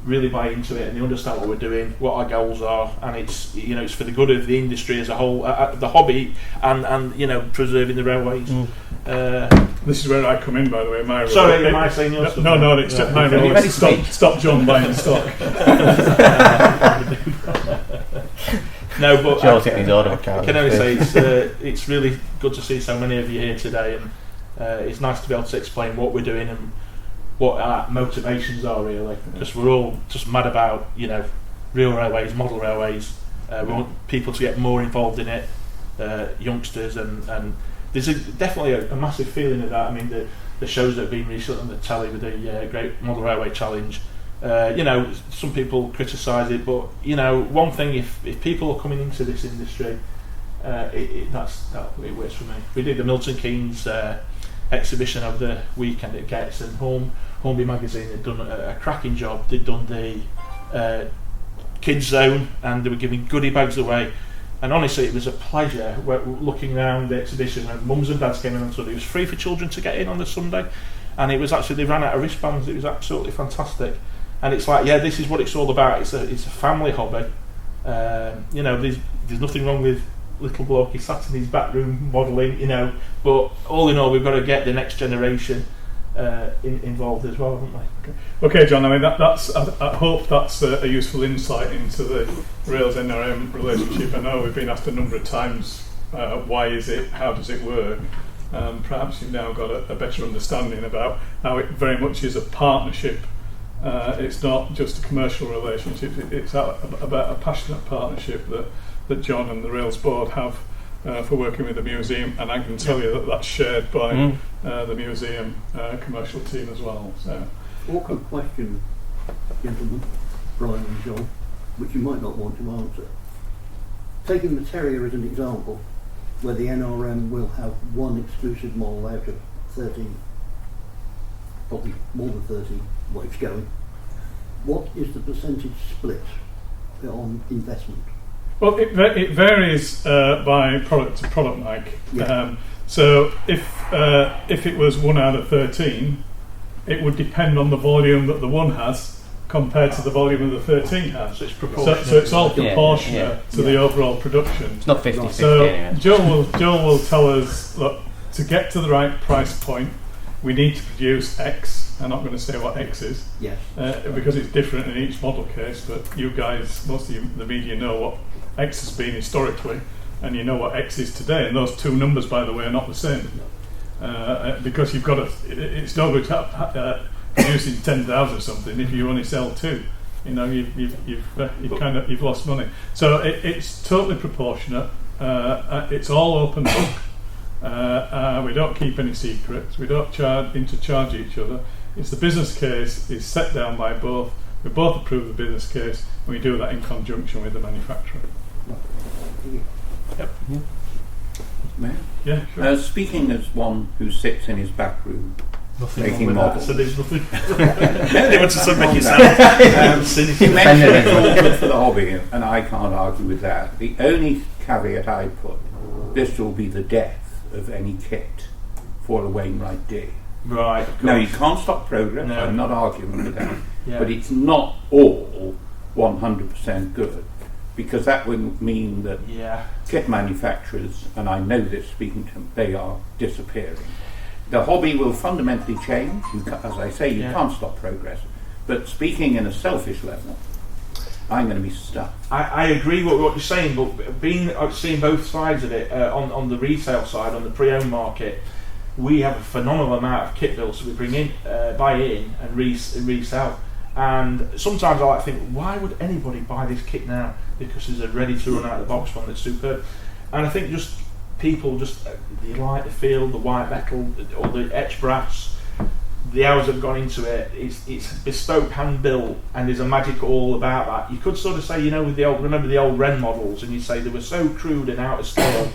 really buy into it and they understand what we're doing, what our goals are, and it's, you know, it's for the good of the industry as a whole, the hobby, and you know, preserving the railways. This is where I come in, by the way. My sorry, am I saying your stuff? No, it's just my role. Stop John buying stock. No, but Joel's getting his order I can only say it's really good to see so many of you here today, and it's nice to be able to explain what we're doing and what our motivations are, really, because we're all just mad about, you know, real railways, model railways. We want people to get more involved in it, youngsters, and there's definitely a massive feeling of that. I mean, the shows that have been recently on the telly with the Great Model Railway Challenge, you know, some people criticise it, but you know, one thing, if people are coming into this industry, it works for me. We did the Milton Keynes exhibition of the weekend at Getz, and Hornby magazine had done a cracking job. They'd done the kids zone, and they were giving goodie bags away, and honestly it was a pleasure looking around the exhibition when mums and dads came in on Sunday. It was free for children to get in on the Sunday, and it was actually, they ran out of wristbands. It was absolutely fantastic, and it's like, yeah, this is what it's all about. It's a family hobby. You know, there's nothing wrong with little bloke, he sat in his back room modelling, you know, but all in all, we've got to get the next generation involved as well, haven't we? Okay, John, I mean, that's I hope that's a useful insight into the Rails NRM relationship. I know we've been asked a number of times, why is it, how does it work? Perhaps you've now got a better understanding about how it very much is a partnership. It's not just a commercial relationship, it's about a passionate partnership that John and the Rails board have for working with the museum, and I can tell you that that's shared by the museum commercial team as well. So, awkward question, gentlemen, Brian and John, which you might not want to answer. Taking the Terrier as an example, where the NRM will have one exclusive model out of 13, probably more than 13, what it's going. What is the percentage split on investment? well, it varies by product to product, Mike. Yeah. So if it was 1 out of 13, it would depend on the volume that the 1 has compared to the volume of the 13 has. So it's proportionate. So it's all proportionate to the overall production. It's not 50-50. So anyway. Joel will tell us, look, to get to the right price point, we need to produce X. I'm not going to say what X is, Yes. because it's different in each model case, but you guys, most of you, the media, know what X has been historically, and you know what X is today, and those two numbers, by the way, are not the same. Because you've got to, it's no good producing 10,000 something if you only sell 2. You know, you've lost money. So it's totally proportionate. It's all open book. We don't keep any secrets. We don't intercharge each other. It's the business case is set down by both. We both approve the business case, and we do that in conjunction with the manufacturer. Yep. Mayor? Yeah, sure. Speaking as one who sits in his back room making models. So there's nothing. They want to sort of make it sound You mentioned it's all good for the hobby, and I can't argue with that. The only caveat I put, this will be the death of any kit for a Wainwright D. Right. Now, you can't stop progress, No. I'm not arguing with that, Yeah. but it's not all 100% good, because that would mean that Yeah. kit manufacturers, and I know this speaking to them, they are disappearing. The hobby will fundamentally change. As I say, you can't stop progress. But speaking in a selfish level, I'm going to be stuck. I agree with what you're saying, but seeing both sides of it, on the retail side, on the pre-owned market, we have a phenomenal amount of kit builds that we bring in, buy in and resell. And sometimes I like to think, why would anybody buy this kit now? Because there's a ready to run out of the box one that's superb. And I think just people they like the feel, the white metal, or the etched brass. The hours have gone into it. It's bespoke, hand built, and there's a magic all about that. You could sort of say, with remember the old Wren models, and you say they were so crude and out of scale,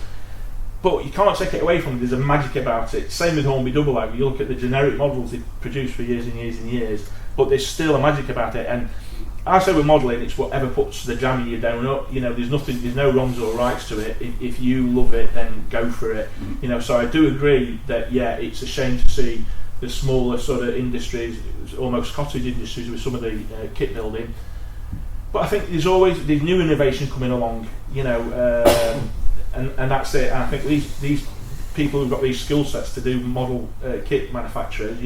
but you can't take it away from it. There's a magic about it. Same with Hornby Double A. You look at the generic models they produced for years and years and years, but there's still a magic about it. And I say with modelling, it's whatever puts the jam in your donut. There's no wrongs or rights to it. If you love it, then go for it. So I do agree that it's a shame to see the smaller sort of industries, almost cottage industries, with some of the kit building. But I think there's new innovation coming along, and that's it. And I think these people who've got these skill sets to do model kit manufacturers,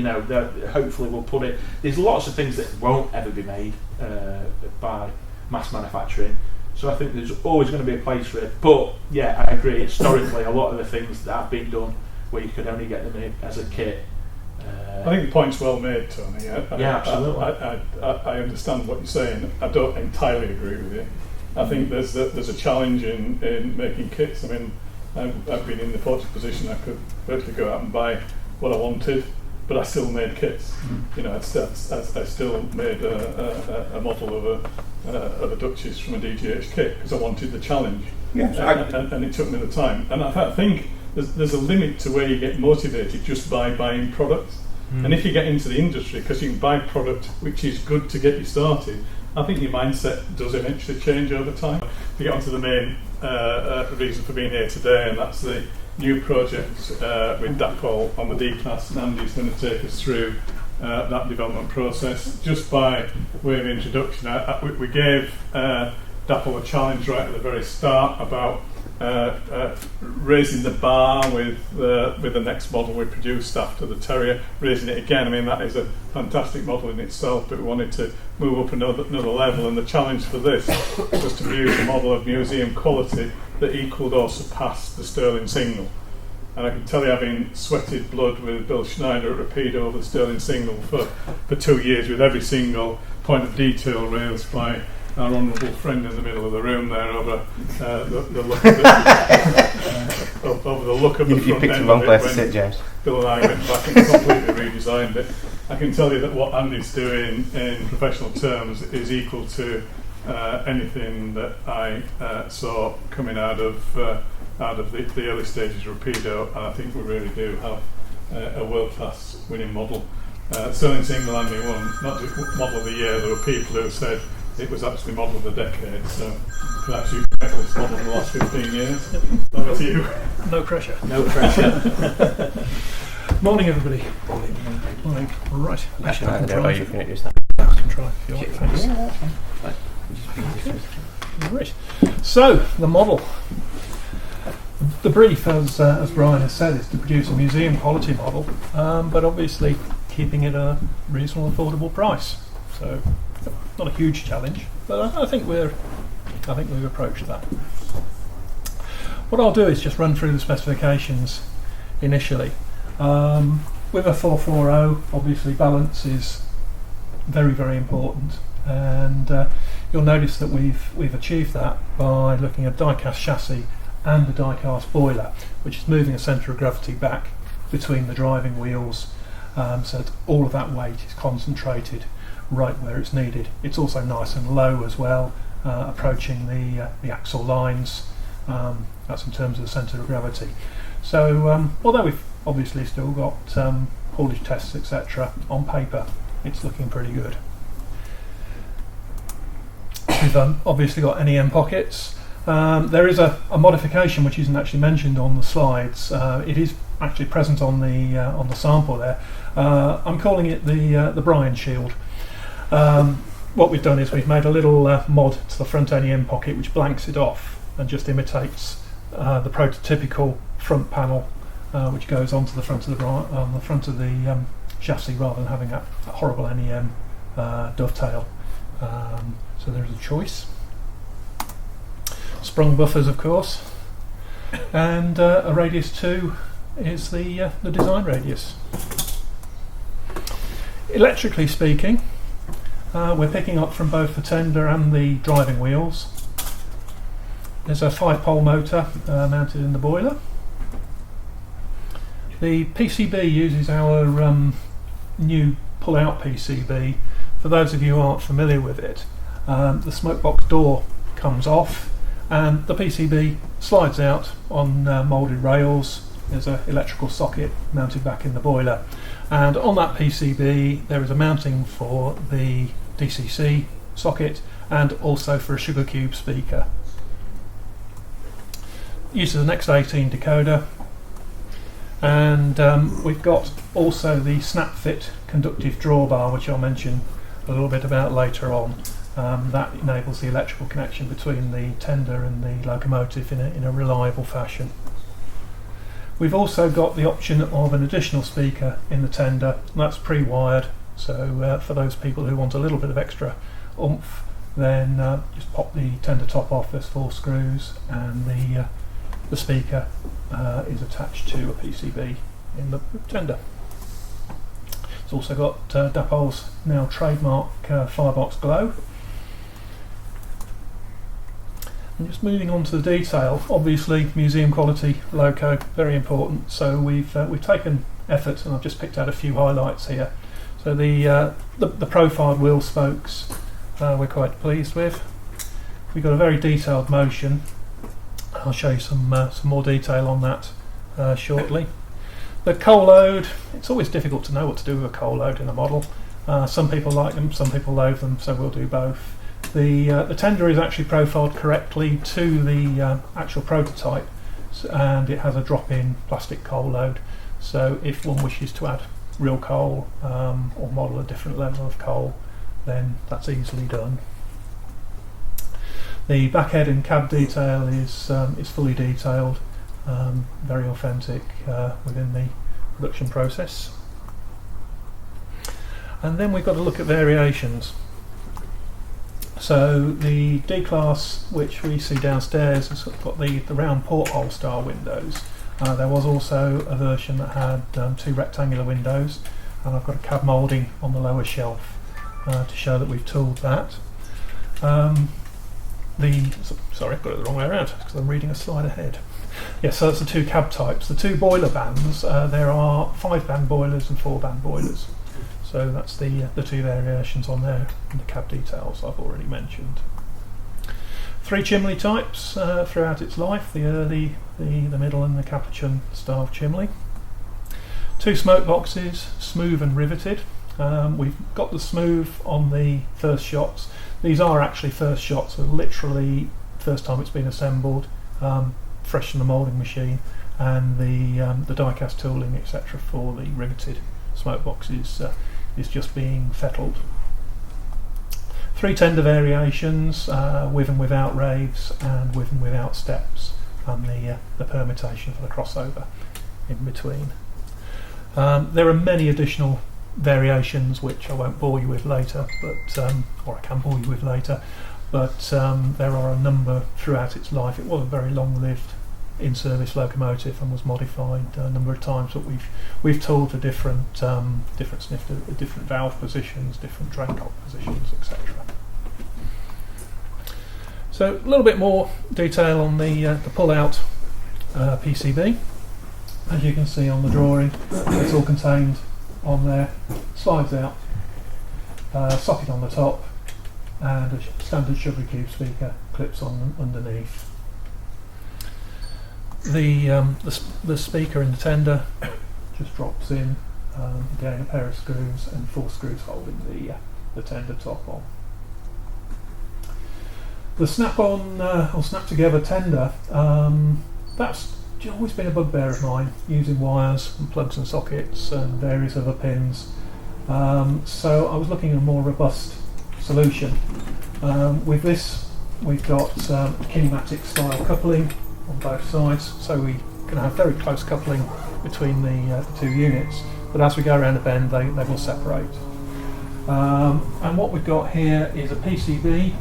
hopefully will put it. There's lots of things that won't ever be made by mass manufacturing. So I think there's always going to be a place for it. But I agree. Historically, a lot of the things that have been done where you could only get them in as a kit. I think the point's well made, Tony. Absolutely. I understand what you're saying. I don't entirely agree with you. I think there's a challenge in making kits. I mean, I've been in the fortunate position I could virtually go out and buy what I wanted, but I still made kits. I still made a model of a Duchess from a DGH kit because I wanted the challenge. Yes, and it took me the time. And I think there's a limit to where you get motivated just by buying products. And if you get into the industry, because you can buy product which is good to get you started, I think your mindset does eventually change over time. To get onto the main reason for being here today, and that's the new project with Dapol on the D-Class, and Andy's going to take us through that development process. Just by way of introduction, we gave Dapol a challenge right at the very start about raising the bar with the next model we produced after the Terrier, raising it again. I mean, that is a fantastic model in itself, but we wanted to move up another level, and the challenge for this was to produce a model of museum quality that equalled or surpassed the Sterling Single. And I can tell you, having sweated blood with Bill Schneider at Rapido over the Sterling Single for 2 years, with every single point of detail raised by our honourable friend in the middle of the room there over the look of over the look of the front you picked end the wrong of place it to sit, James. Bill and I went back and completely redesigned it. I can tell you that what Andy's doing in professional terms is equal to anything that I saw coming out of the early stages of Rapido, and I think we really do have a world-class winning model. Sterling Single Andy won not just model of the year. There were people who said it was actually model of the decade, so perhaps you can make this model in the last 15 years. Over to you. No pressure. No pressure. Morning, everybody. Morning. Right. Actually, I can try. You can use that. I can try if you like. Thanks. Right. So, the model. The brief, as Brian has said, is to produce a museum quality model, but obviously keeping it a reasonable, affordable price. So, not a huge challenge, but I think we've approached that. What I'll do is just run through the specifications initially. With a 440, obviously balance is very, very important, and you'll notice that we've achieved that by looking at die-cast chassis and the die-cast boiler, which is moving a centre of gravity back between the driving wheels, so that all of that weight is concentrated right where it's needed. It's also nice and low as well, approaching the axle lines. That's in terms of the centre of gravity. So although we've obviously still got haulage tests, etc., on paper, it's looking pretty good. We've obviously got NEM pockets. There is a modification which isn't actually mentioned on the slides. It is actually present on the sample there. I'm calling it the Brian Shield. What we've done is we've made a little mod to the front NEM pocket which blanks it off and just imitates the prototypical front panel which goes onto the front of the chassis, rather than having that horrible NEM dovetail. So there's a choice. Sprung buffers, of course, and a radius 2 is the design radius. Electrically speaking, we're picking up from both the tender and the driving wheels. There's a 5-pole motor mounted in the boiler. The PCB uses our new pull-out PCB. For those of you who aren't familiar with it, the smoke box door comes off and the PCB slides out on moulded rails. There's an electrical socket mounted back in the boiler, and on that PCB there is a mounting for the DCC socket and also for a sugar cube speaker. Uses an X18 decoder, and we've got also the snap fit conductive drawbar, which I'll mention a little bit about later on. That enables the electrical connection between the tender and the locomotive in a reliable fashion. We've also got the option of an additional speaker in the tender, and that's pre-wired, so for those people who want a little bit of extra oomph, then just pop the tender top off. There's 4 screws, and the speaker is attached to a PCB in the tender. It's also got Dapol's now trademark Firebox Glow. And just moving on to the detail, obviously museum quality loco, very important. So we've taken effort, and I've just picked out a few highlights here. So the profiled wheel spokes we're quite pleased with. We've got a very detailed motion. I'll show you some more detail on that shortly. The coal load, it's always difficult to know what to do with a coal load in a model. Some people like them, some people loathe them, so we'll do both. The tender is actually profiled correctly to the actual prototype, and it has a drop-in plastic coal load, so if one wishes to add real coal or model a different level of coal, then that's easily done. The backhead and cab detail is fully detailed, very authentic within the production process. And then we've got to look at variations. So the D-Class, which we see downstairs, has got the round porthole style windows. There was also a version that had 2 rectangular windows, and I've got a cab moulding on the lower shelf to show that we've tooled that. Sorry, I've got it the wrong way around because I'm reading a slide ahead. Yes, so that's the 2 cab types. The 2 boiler bands, there are 5-band boilers and 4-band boilers. So that's the 2 variations on there, and the cab details I've already mentioned. 3 chimney types throughout its life, the early, the middle and the capuchin style chimney. 2 smoke boxes, smooth and riveted. We've got the smooth on the first shots. These are actually first shots, so literally first time it's been assembled, fresh from the moulding machine, and the die-cast tooling, etc., for the riveted smoke boxes is just being fettled. 3 tender variations, with and without raves, and with and without steps, and the permutation for the crossover in between. There are many additional variations which I won't bore you with later, but or I can bore you with later, but there are a number throughout its life. It was a very long-lived in-service locomotive and was modified a number of times, but we've tooled for different different valve positions, different drain cock positions, etc. So a little bit more detail on the pull-out PCB. As you can see on the drawing, it's all contained on there. Slides out, socket on the top, and a standard sugar cube speaker clips on underneath. The speaker in the tender just drops in, again a pair of screws and 4 screws holding the tender top on. The snap-on or snap-together tender, that's always been a bugbear of mine, using wires and plugs and sockets and various other pins. So I was looking at a more robust solution. With this, we've got kinematic style coupling on both sides, so we can have very close coupling between the 2 units, but as we go around the bend they will separate. And what we've got here is a PCB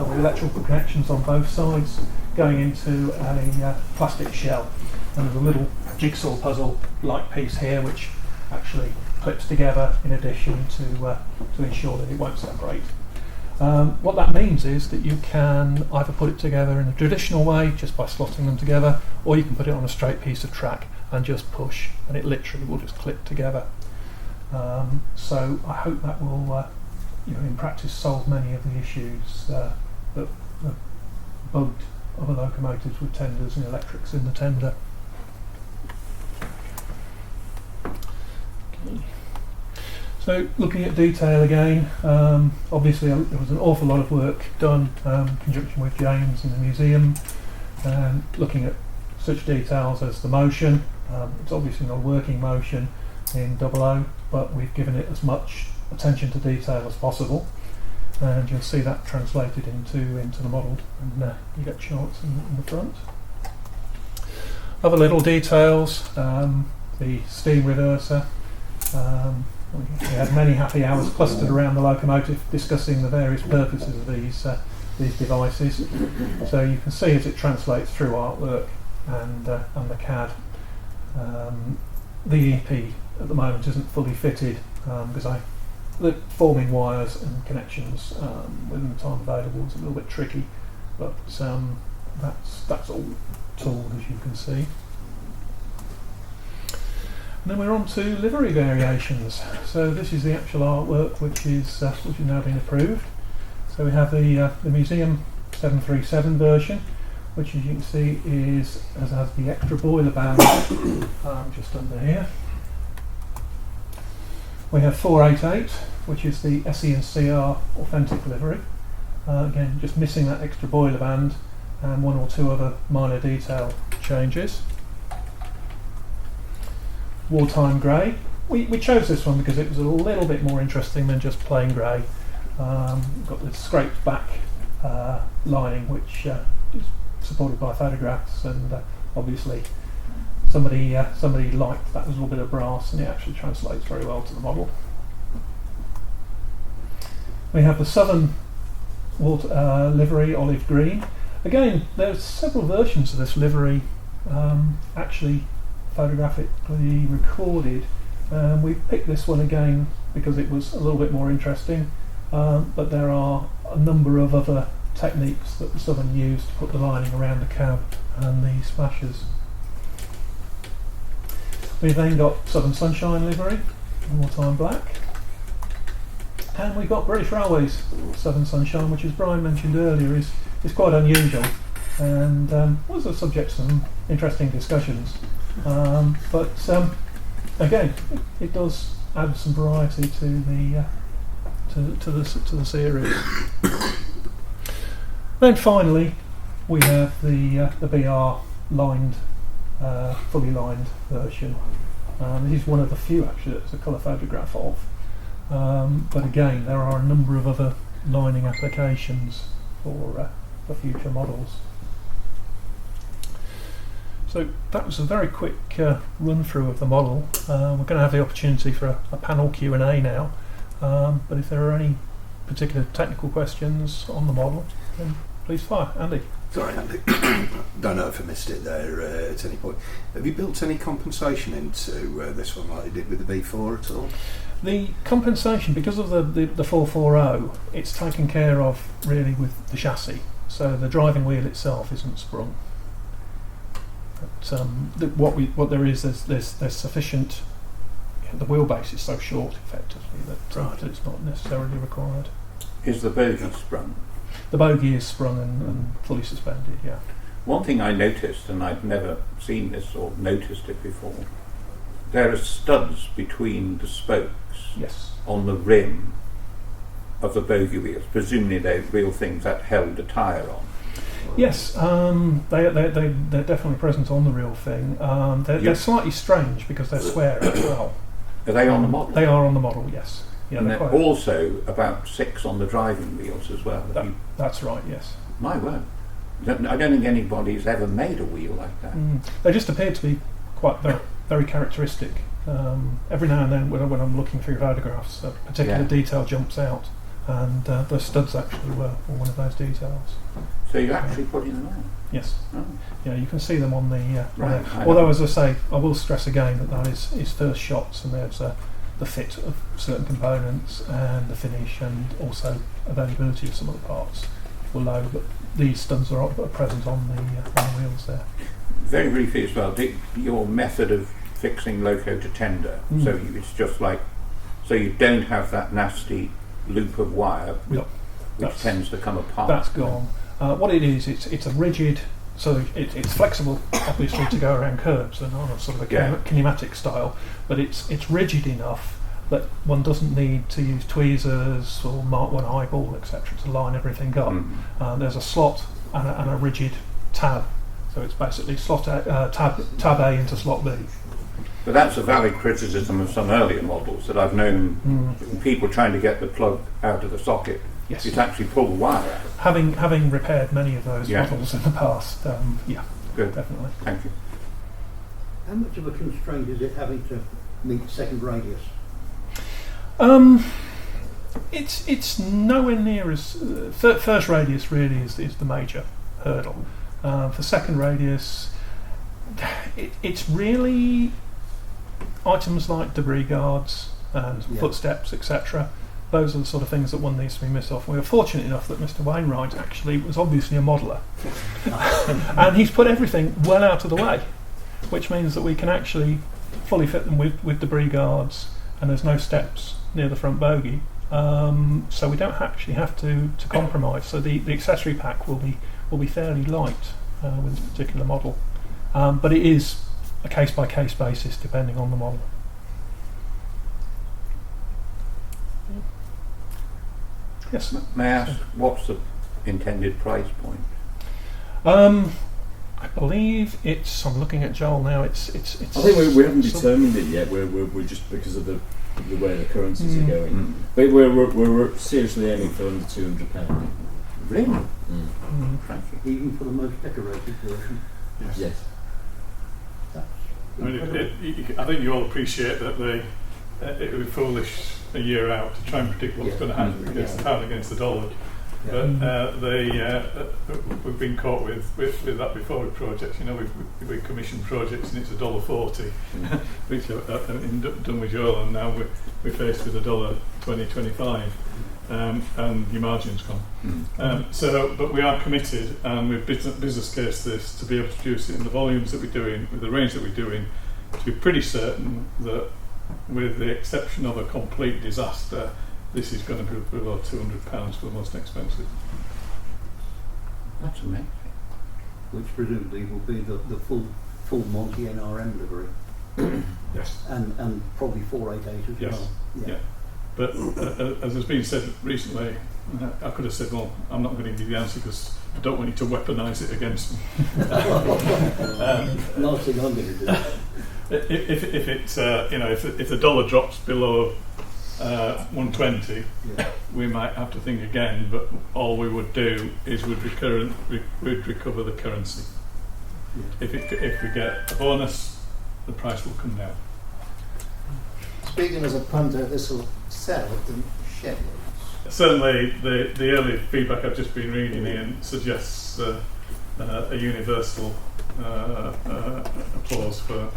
with electrical connections on both sides going into a plastic shell, and there's a little jigsaw puzzle like piece here which actually clips together in addition to ensure that it won't separate. What that means is that you can either put it together in a traditional way, just by slotting them together, or you can put it on a straight piece of track and just push, and it literally will just click together. So I hope that will, in practice, solve many of the issues that bugged other locomotives with tenders and electrics in the tender. Okay. So looking at detail again, obviously there was an awful lot of work done in conjunction with James and the museum, looking at such details as the motion. It's obviously not a working motion in 00, but we've given it as much attention to detail as possible, and you'll see that translated into the model, and you get charts in the front. Other little details, the steam reverser. We had many happy hours clustered around the locomotive discussing the various purposes of these devices. So you can see as it translates through artwork and the CAD. The EP at the moment isn't fully fitted because the forming wires and connections within the time available is a little bit tricky, but that's all tooled, as you can see. And then we're on to livery variations. So this is the actual artwork which has now been approved. So we have the museum 737 version, which, as you can see, has the extra boiler band just under here. We have 488, which is the SECR authentic livery. Again, just missing that extra boiler band and one or two other minor detail changes. Wartime grey. We chose this one because it was a little bit more interesting than just plain grey. Got the scraped back lining, which is supported by photographs, and obviously somebody liked that was a little bit of brass, and it actually translates very well to the model. We have the Southern livery, olive green. Again, there's several versions of this livery actually photographically recorded. We picked this one again because it was a little bit more interesting, but there are a number of other techniques that the Southern used to put the lining around the cab and the splashers. We've then got Southern Sunshine livery, wartime black, and we've got British Railways Southern Sunshine, which, as Brian mentioned earlier, is quite unusual and was the subject of some interesting discussions. But again, it does add some variety to the series. Then finally, we have the BR lined, fully lined version. This is one of the few actually that's a colour photograph of. But again, there are a number of other lining applications for future models. So that was a very quick run through of the model. We're going to have the opportunity for a panel Q&A now, but if there are any particular technical questions on the model, then please fire. Andy. Sorry, Andy. Don't know if I missed it there at any point. Have you built any compensation into this one like you did with the V4 at all? The compensation, because of the 440, it's taken care of really with the chassis. So the driving wheel itself isn't sprung. But what there is, there's sufficient. The wheelbase is so short, effectively, that it's not necessarily required. Is the bogie sprung? The bogie is sprung and fully suspended. Yeah. One thing I noticed, and I'd never seen this or noticed it before, there are studs between the spokes. Yes. On the rim of the bogie wheels. Presumably they're real things that held the tyre on. Yes, they're definitely present on the real thing. They're slightly strange because they're square as well. Are they on the model? They are on the model, yes. Yeah, and they're also about 6 on the driving wheels as well. That's right, yes. My word. I don't think anybody's ever made a wheel like that. They just appear to be quite very characteristic. Every now and then when I'm looking through photographs, a particular detail jumps out, and the studs actually were one of those details. So you're actually putting them on? Yes. Oh. Yeah, you can see them on the... right. Although, as I say, I will stress again that is first shots, and there's the fit of certain components and the finish, and also availability of some of the parts were low. But these studs are present on the wheels there. Very briefly as well, your method of fixing loco to tender, so it's just like, so you don't have that nasty loop of wire which tends to come apart. That's gone. What it is, it's a rigid, so it's flexible, obviously, to go around curves and on a sort of a kinematic style, but it's rigid enough that one doesn't need to use tweezers or Mark 1 eyeball, etc., to line everything up. There's a slot and a rigid tab, so it's basically slot tab A into slot B. But that's a valid criticism of some earlier models that I've known people trying to get the plug out of the socket. Yes. You'd actually pull the wire out. Having repaired many of those models in the past, Good. Definitely. Thank you. How much of a constraint is it having to meet second radius? It's nowhere near as first radius really is the major hurdle. For second radius, it's really items like debris guards and footsteps, etc. Those are the sort of things that one needs to be missed off. We were fortunate enough that Mr. Wainwright actually was obviously a modeller, and he's put everything well out of the way, which means that we can actually fully fit them with debris guards, and there's no steps near the front bogie, so we don't actually have to compromise. So the accessory pack will be fairly light with this particular model, but it is a case by case basis depending on the model. Yes. May I ask, what's the intended price point? I believe it's. I'm looking at Joel now. It's. I think we haven't determined it yet. We're just because of the way the currencies are going. But we're seriously aiming for under £200. Really? Thank you. Even for the most decorated version. Yes. I I think you all appreciate that it would be foolish a year out to try and predict what's going to happen against the pound against the dollar. But we've been caught with that before with projects. You know, we've commissioned projects and it's $1.40, which I've done with Joel, and now we're faced with $1.20-25, and your margin's gone. But we are committed, and we've business case this to be able to produce it in the volumes that we're doing, with the range that we're doing, to be pretty certain that, with the exception of a complete disaster, this is going to be below £200 for the most expensive. That's amazing. Which presumably will be the full Monty NRM livery. Yes. And probably 488 as well. Yeah. But as has been said recently, I could have said, well, I'm not going to give you the answer because I don't want you to weaponise it against me. Last thing I'm going to do. If the dollar drops below 120, we might have to think again. But all we would do is we'd recover the currency. If we get a bonus, the price will come down. Speaking as a punter, this will sell at the shed. Certainly, the early feedback I've just been reading in suggests a universal applause for